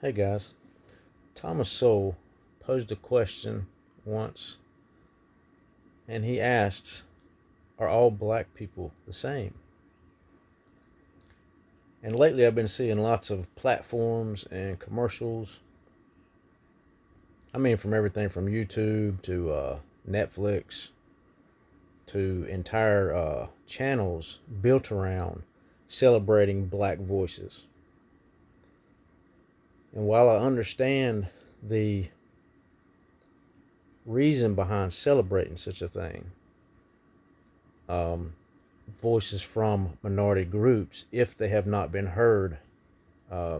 Hey guys, Thomas Sowell posed a question once and he asked, are all black people the same? And lately I've been seeing lots of platforms and commercials. I mean, from everything from YouTube to Netflix to entire channels built around celebrating black voices. And while I understand the reason behind celebrating such a thing, um, voices from minority groups, if they have not been heard uh,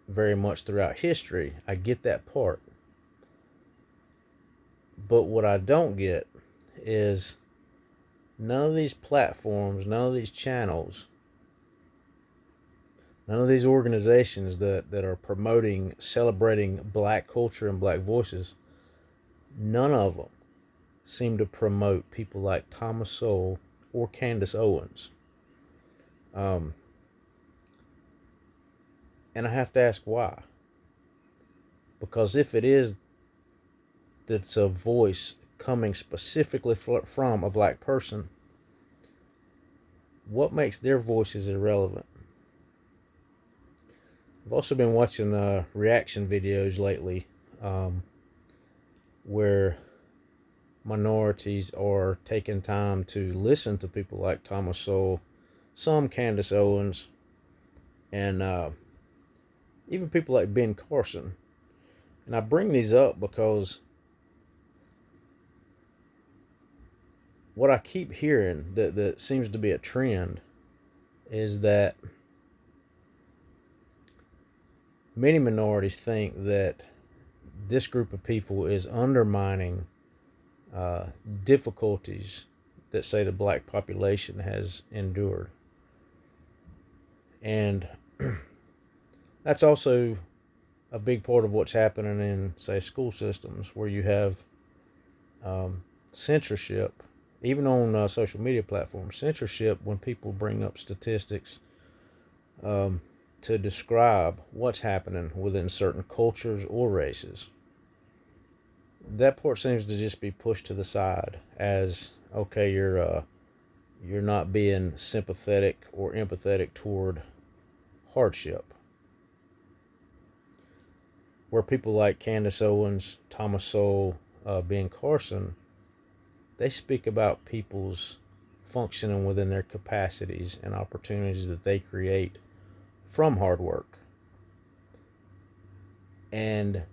very much throughout history, I get that part. But what I don't get is none of these platforms, none of these channels, none of these organizations that are promoting, celebrating black culture and black voices, none of them seem to promote people like Thomas Sowell or Candace Owens. Um, and I have to ask why. Because if it is that's a voice coming specifically from a black person, what makes their voices irrelevant? I've also been watching reaction videos lately um, where minorities are taking time to listen to people like Thomas Sowell, some Candace Owens, and even people like Ben Carson. And I bring these up because what I keep hearing that seems to be a trend is that many minorities think that this group of people is undermining uh, difficulties that, say, the black population has endured. And that's also a big part of what's happening in, say, school systems where you have censorship, even on social media platforms, censorship when people bring up statistics um, to describe what's happening within certain cultures or races. That part seems to just be pushed to the side as, okay, you're not being sympathetic or empathetic toward hardship. Where people like Candace Owens, Thomas Sowell, Ben Carson, they speak about people's functioning within their capacities and opportunities that they create from hard work. And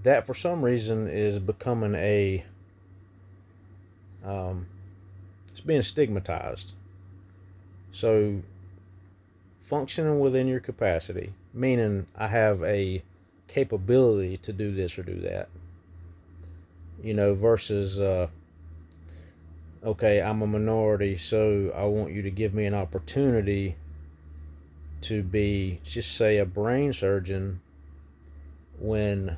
that, for some reason, is becoming um, it's being stigmatized. So, functioning within your capacity, meaning I have a capability to do this or do that, versus, okay, I'm a minority, so I want you to give me an opportunity to be, just say, a brain surgeon when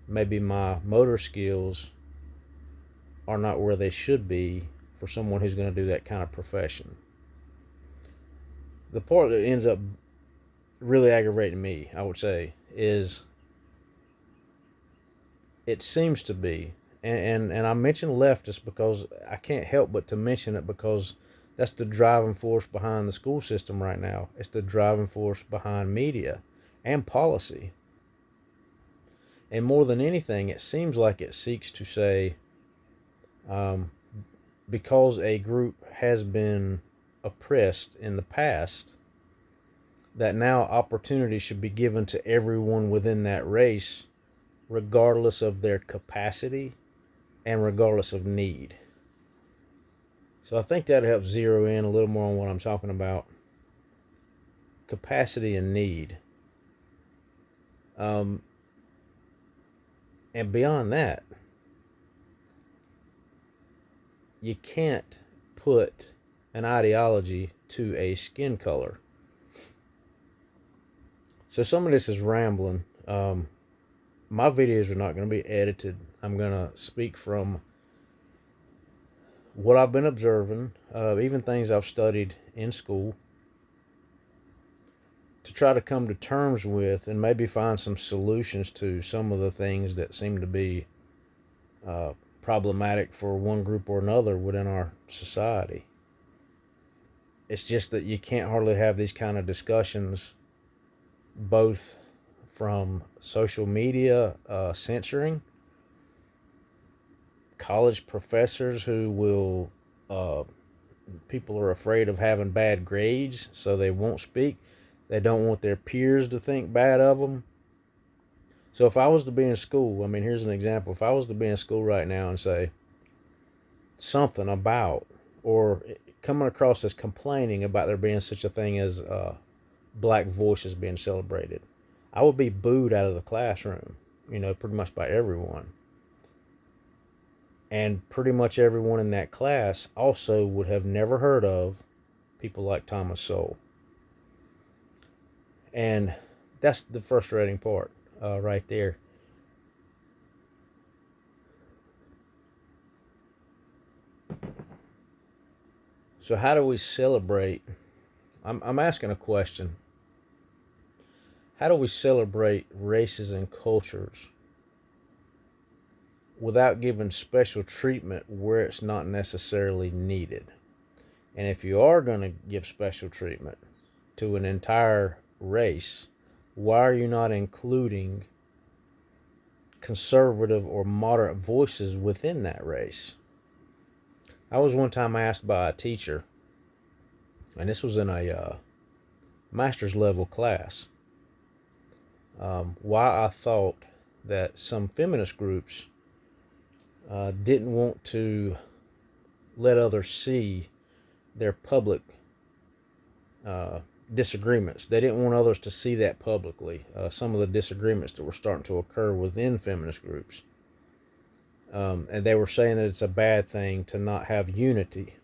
maybe my motor skills are not where they should be for someone who's going to do that kind of profession. The part that ends up really aggravating me, I would say, is it seems to be, and I mention leftist because I can't help but to mention it because that's the driving force behind the school system right now. It's the driving force behind media and policy. And more than anything, it seems like it seeks to say, um, because a group has been oppressed in the past, that now opportunity should be given to everyone within that race, regardless of their capacity and regardless of need. So I think that helps zero in a little more on what I'm talking about. Capacity and need. Um, and beyond that, you can't put an ideology to a skin color. So some of this is rambling. My videos are not going to be edited. I'm going to speak from what I've been observing, even things I've studied in school, to try to come to terms with and maybe find some solutions to some of the things that seem to be problematic for one group or another within our society. It's just that you can't hardly have these kind of discussions, both from social media censoring, college professors who will, people are afraid of having bad grades, so they won't speak. They don't want their peers to think bad of them. So if I was to be in school, I mean, here's an example. If I was to be in school right now and say something about, or coming across as complaining about there being such a thing as black voices being celebrated, I would be booed out of the classroom, pretty much by everyone. And pretty much everyone in that class also would have never heard of people like Thomas Sowell. And that's the frustrating part right there. So how do we celebrate? I'm asking a question. How do we celebrate races and cultures without giving special treatment where it's not necessarily needed? And if you are going to give special treatment to an entire race, why are you not including conservative or moderate voices within that race? I was one time asked by a teacher, and this was in a master's level class, why I thought that some feminist groups didn't want to let others see their public disagreements. They didn't want others to see that publicly. Some of the disagreements that were starting to occur within feminist groups. And they were saying that it's a bad thing to not have unity.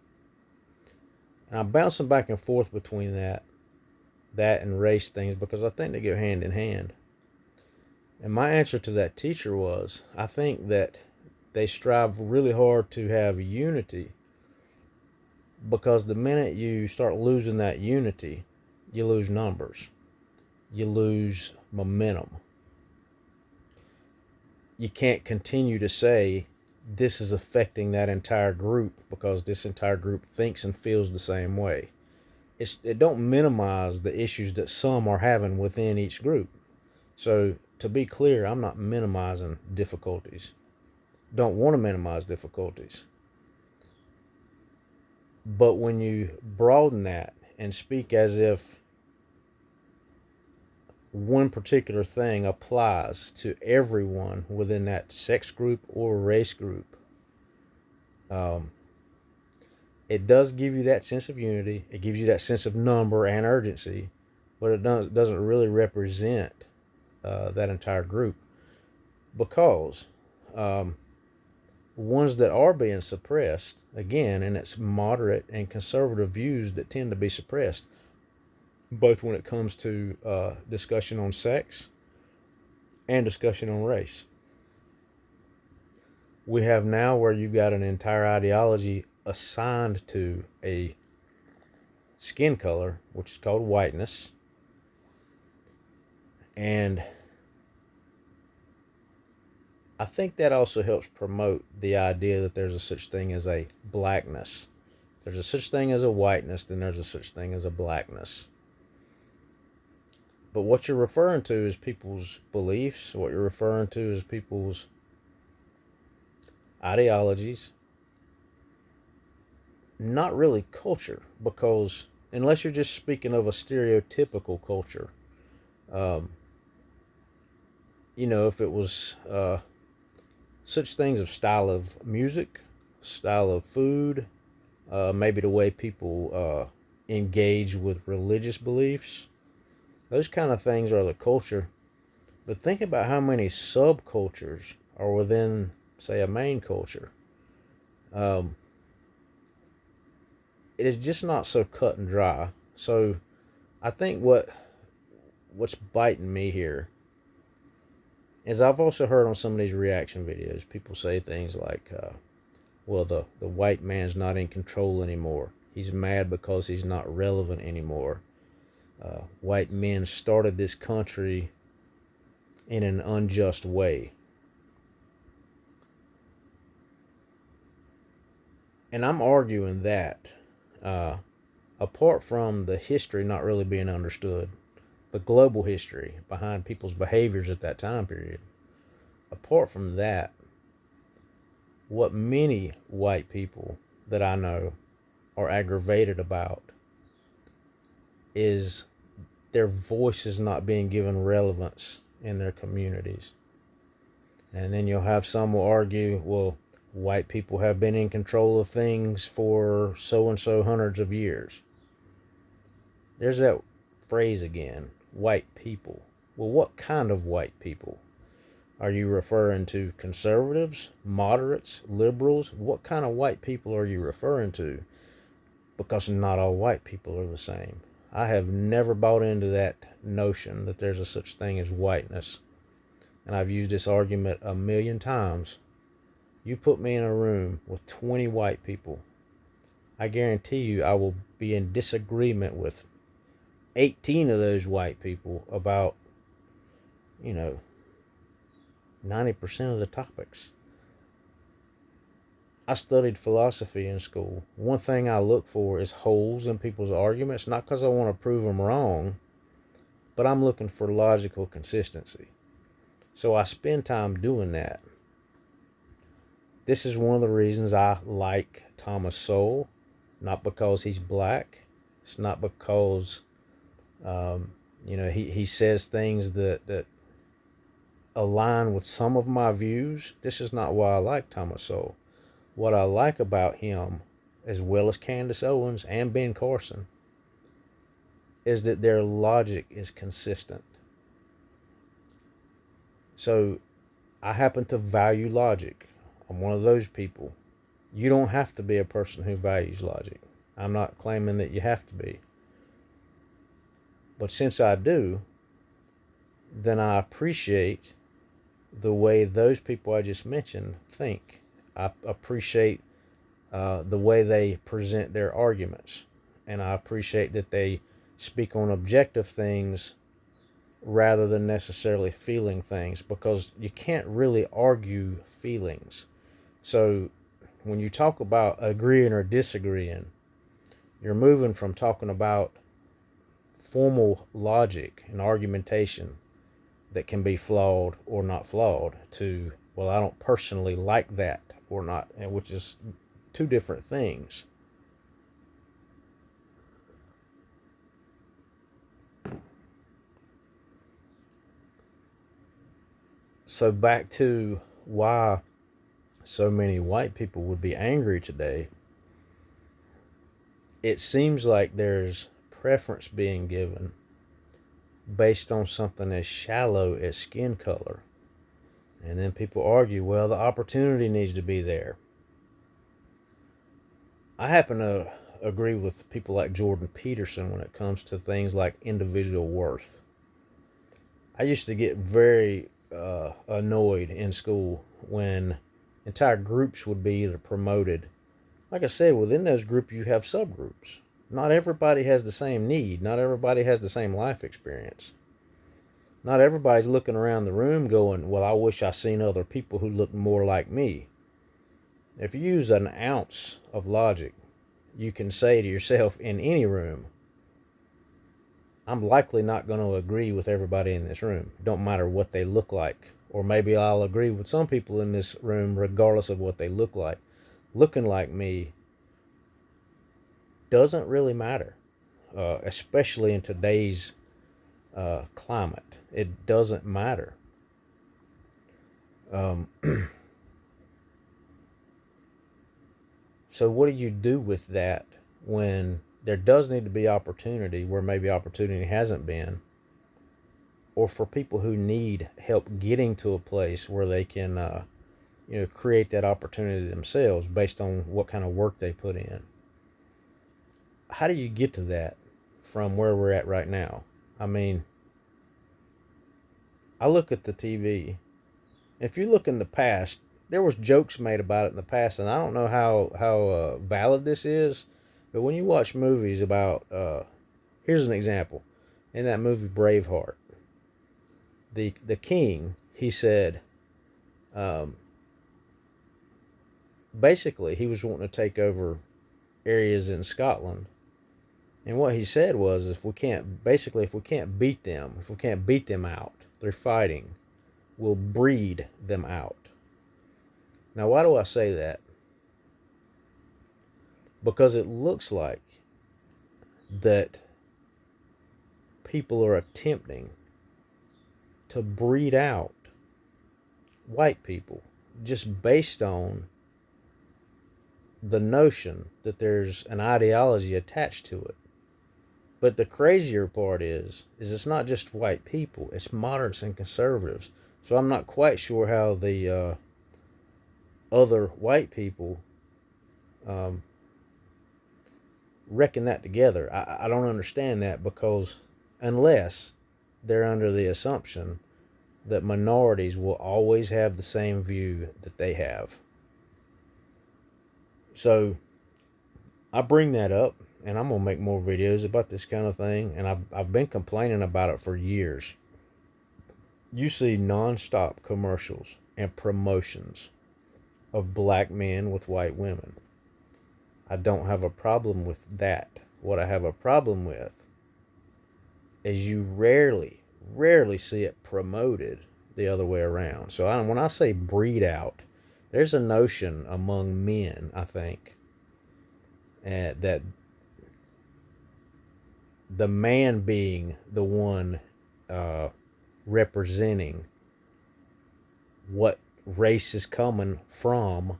And I'm bouncing back and forth between that and race things, because I think they go hand in hand. And my answer to that teacher was, I think that they strive really hard to have unity, because the minute you start losing that unity, you lose numbers, you lose momentum. You can't continue to say this is affecting that entire group because this entire group thinks and feels the same way. It don't minimize the issues that some are having within each group. So to be clear, I'm not minimizing difficulties. Don't want to minimize difficulties. But when you broaden that and speak as if one particular thing applies to everyone within that sex group or race group, it does give you that sense of unity. It gives you that sense of number and urgency, but it doesn't really represent that entire group, because ones that are being suppressed, again, and it's moderate and conservative views that tend to be suppressed, both when it comes to discussion on sex and discussion on race. We have now where you've got an entire ideology assigned to a skin color, which is called whiteness. And I think that also helps promote the idea that there's a such thing as a blackness. There's a such thing as a whiteness, then there's a such thing as a blackness. But what you're referring to is people's beliefs. What you're referring to is people's ideologies. Not really culture, because unless you're just speaking of a stereotypical culture, if it was such things of style of music, style of food, maybe the way people engage with religious beliefs, those kind of things are the culture. But think about how many subcultures are within, say, a main culture. It is just not so cut and dry. So I think what's biting me here is I've also heard on some of these reaction videos, people say things like, well, the white man's not in control anymore. He's mad because he's not relevant anymore. white men started this country in an unjust way. And I'm arguing that, uh, apart from the history not really being understood, the global history behind people's behaviors at that time period, apart from that, what many white people that I know are aggravated about is their voice is not being given relevance in their communities. And then you'll have some will argue, well, white people have been in control of things for so and so hundreds of years. There's that phrase again, white people. Well, what kind of white people? Are you referring to conservatives, moderates, liberals? What kind of white people are you referring to? Because not all white people are the same. I have never bought into that notion that there's a such thing as whiteness. And I've used this argument a million times. You put me in a room with 20 white people, I guarantee you I will be in disagreement with 18 of those white people about, you know, 90% of the topics. I studied philosophy in school. One thing I look for is holes in people's arguments, not because I want to prove them wrong, but I'm looking for logical consistency. So I spend time doing that. This is one of the reasons I like Thomas Sowell, not because he's black. It's not because, he says things that align with some of my views. This is not why I like Thomas Sowell. What I like about him, as well as Candace Owens and Ben Carson, is that their logic is consistent. So I happen to value logic. I'm one of those people. You don't have to be a person who values logic. I'm not claiming that you have to be. But since I do, then I appreciate the way those people I just mentioned think. I appreciate the way they present their arguments. And I appreciate that they speak on objective things rather than necessarily feeling things, because you can't really argue feelings. So when you talk about agreeing or disagreeing, you're moving from talking about formal logic and argumentation that can be flawed or not flawed to, well, I don't personally like that or not, which is two different things. So back to why so many white people would be angry today. It seems like there's preference being given based on something as shallow as skin color. And then people argue, well, the opportunity needs to be there. I happen to agree with people like Jordan Peterson when it comes to things like individual worth. I used to get very annoyed in school when entire groups would be either promoted. Like I said, within those groups, you have subgroups. Not everybody has the same need. Not everybody has the same life experience. Not everybody's looking around the room going, well, I wish I seen other people who look more like me. If you use an ounce of logic, you can say to yourself in any room, I'm likely not going to agree with everybody in this room. Don't matter what they look like. Or maybe I'll agree with some people in this room regardless of what they look like. Looking like me doesn't really matter, especially in today's climate. It doesn't matter. So what do you do with that when there does need to be opportunity where maybe opportunity hasn't been, or for people who need help getting to a place where they can create that opportunity themselves based on what kind of work they put in? How do you get to that from where we're at right now? I mean, I look at the TV. If you look in the past, there was jokes made about it in the past, and I don't know how valid this is, but when you watch movies about, here's an example: in that movie Braveheart. The king, he said, um, basically he was wanting to take over areas in Scotland. And what he said was, if we can't beat them, if we can't beat them out through fighting, we'll breed them out. Now, why do I say that? Because it looks like that people are attempting to breed out white people just based on the notion that there's an ideology attached to it. But the crazier part is it's not just white people, it's moderates and conservatives. So I'm not quite sure how the other white people um, reckon that together. I don't understand that, because unless they're under the assumption that minorities will always have the same view that they have. So I bring that up, and I'm gonna make more videos about this kind of thing, and I've been complaining about it for years. You see nonstop commercials and promotions of black men with white women. I don't have a problem with that. What I have a problem with is you rarely see it promoted the other way around. So when I say breed out, there's a notion among men, I think, that the man being the one representing what race is coming from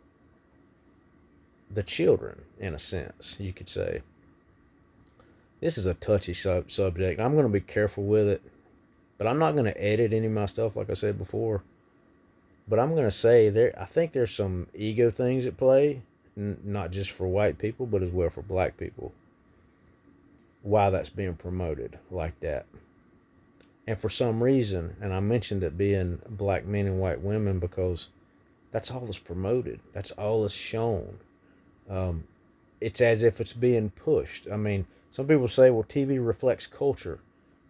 the children, in a sense, you could say. This is a touchy subject. I'm going to be careful with it, but I'm not going to edit any of my stuff, like I said before. But I'm going to say I think there's some ego things at play, not just for white people, but as well for black people. Why that's being promoted like that. And for some reason, and I mentioned it being black men and white women because that's all that's promoted. That's all that's shown. It's as if it's being pushed. I mean, some people say, well, TV reflects culture.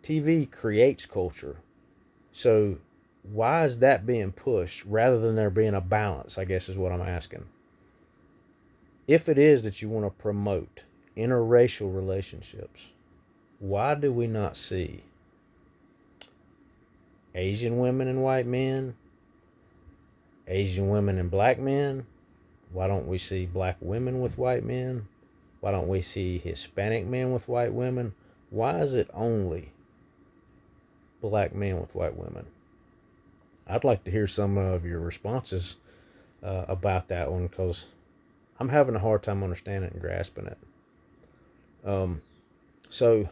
TV creates culture. So why is that being pushed rather than there being a balance, I guess is what I'm asking. If it is that you want to promote interracial relationships, why do we not see Asian women and white men, Asian women and black men? Why don't we see black women with white men? Why don't we see Hispanic men with white women? Why is it only black men with white women? I'd like to hear some of your responses about that one, because I'm having a hard time understanding and grasping it. So,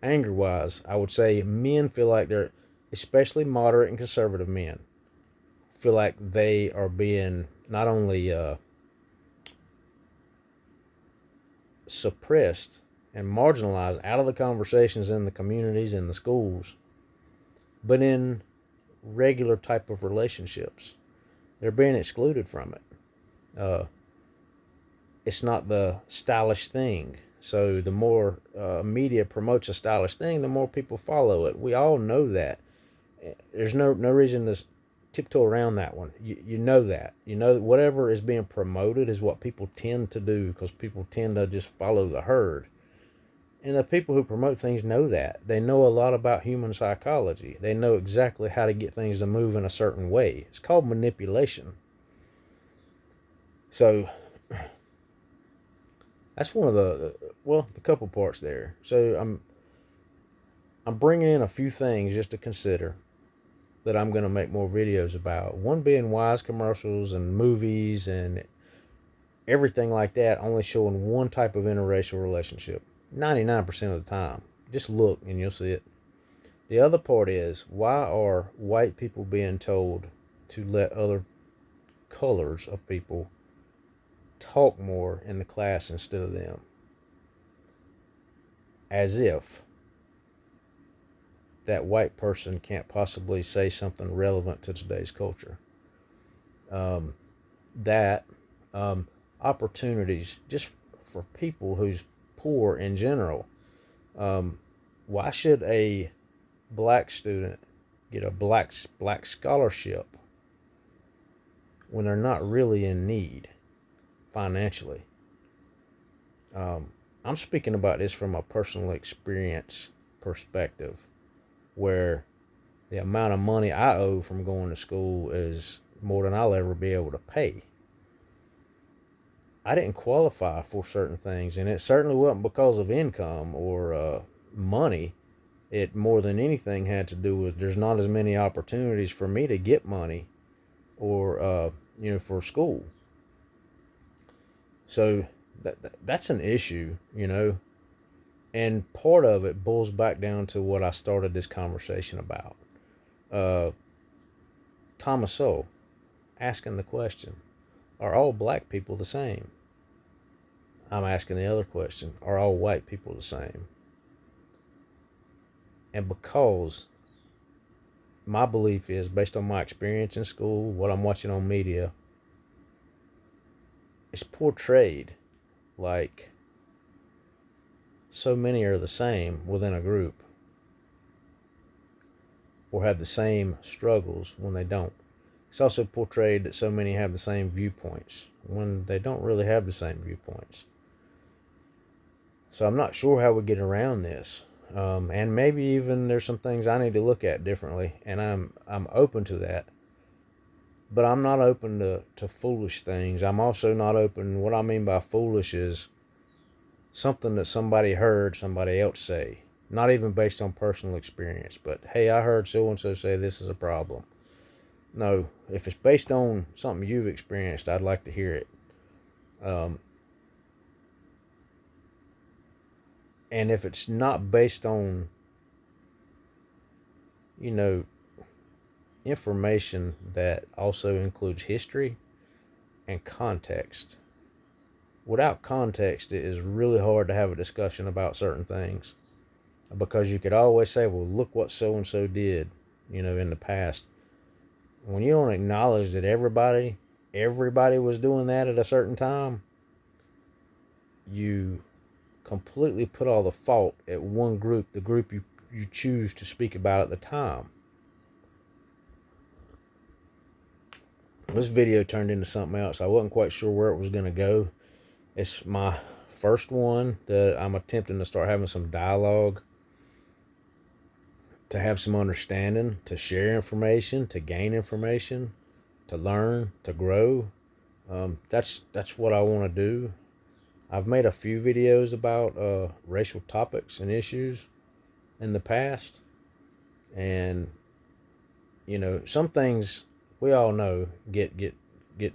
anger-wise, I would say men feel like they're, especially moderate and conservative men, feel like they are being not only suppressed and marginalized out of the conversations in the communities and the schools, but in regular type of relationships, they're being excluded from it. It's not the stylish thing. So the more media promotes a stylish thing, the more people follow it. We all know that. There's no reason to tiptoe around that one. You know that. You know that whatever is being promoted is what people tend to do, because people tend to just follow the herd. And the people who promote things know that. They know a lot about human psychology. They know exactly how to get things to move in a certain way. It's called manipulation. So that's one of the couple parts there. So I'm bringing in a few things just to consider that I'm going to make more videos about. One being wise commercials and movies and everything like that only showing one type of interracial relationship 99% of the time. Just look and you'll see it. The other part is, why are white people being told to let other colors of people talk more in the class instead of them? As if that white person can't possibly say something relevant to today's culture. That opportunities just for people who's poor in general. Why should a black student get a black scholarship when they're not really in need financially? I'm speaking about this from a personal experience perspective, where the amount of money I owe from going to school is more than I'll ever be able to pay. I didn't qualify for certain things, and it certainly wasn't because of income or money. It more than anything had to do with there's not as many opportunities for me to get money or for school. So that's an issue. And part of it boils back down to what I started this conversation about. Uh, Thomas Sowell asking the question, are all black people the same? I'm asking the other question, are all white people the same? And because my belief is, based on my experience in school, what I'm watching on media, it's portrayed like so many are the same within a group or have the same struggles when they don't. It's also portrayed that so many have the same viewpoints when they don't really have the same viewpoints. So I'm not sure how we get around this. And maybe even there's some things I need to look at differently, and I'm open to that. But I'm not open to foolish things. I'm also not open. What I mean by foolish is something that somebody heard somebody else say, not even based on personal experience, but hey, I heard so and so say this is a problem. No, if it's based on something you've experienced, I'd like to hear it. And if it's not based on, you know, information that also includes history and context, without context, it is really hard to have a discussion about certain things, because you could always say, well, look what so and so did, in the past. When you don't acknowledge that everybody was doing that at a certain time, you completely put all the fault at one group, the group you choose to speak about at the time. This video turned into something else. I wasn't quite sure where it was going to go. It's my first one that I'm attempting to start having some dialogue, to have some understanding, to share information, to gain information, to learn, to grow. That's what I want to do. I've made a few videos about racial topics and issues in the past, and some things we all know get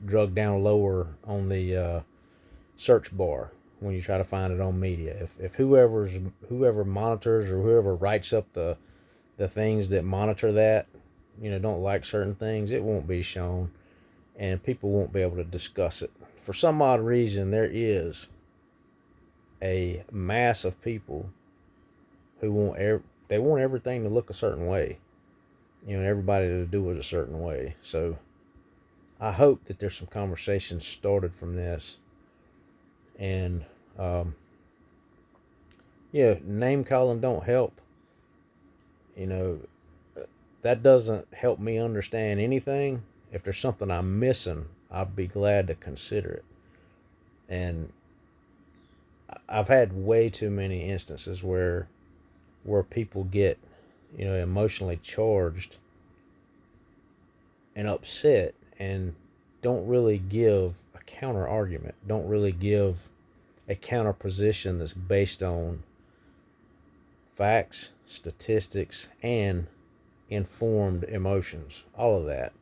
drugged down lower on the search bar when you try to find it on media. If whoever monitors or whoever writes up the things that monitor that, don't like certain things, it won't be shown, and people won't be able to discuss it. For some odd reason, there is a mass of people who want everything to look a certain way, everybody to do it a certain way. So I hope that there's some conversation started from this, and name calling don't help. That doesn't help me understand anything. If there's something I'm missing, I'd be glad to consider it. And I've had way too many instances where people get, emotionally charged and upset and don't really give a counter argument, don't really give a counter position that's based on facts, statistics, and informed emotions. All of that.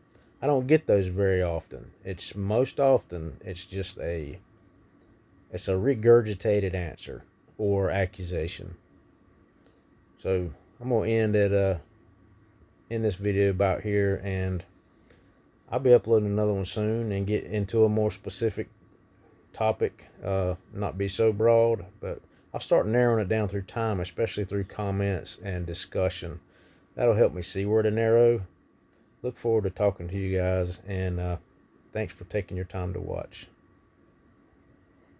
I don't get those very often. Most often it's just a regurgitated answer or accusation. So I'm gonna end this video about here, and I'll be uploading another one soon and get into a more specific topic, not be so broad, but I'll start narrowing it down through time, especially through comments and discussion. That'll help me see where to narrow. Look forward to talking to you guys, and thanks for taking your time to watch.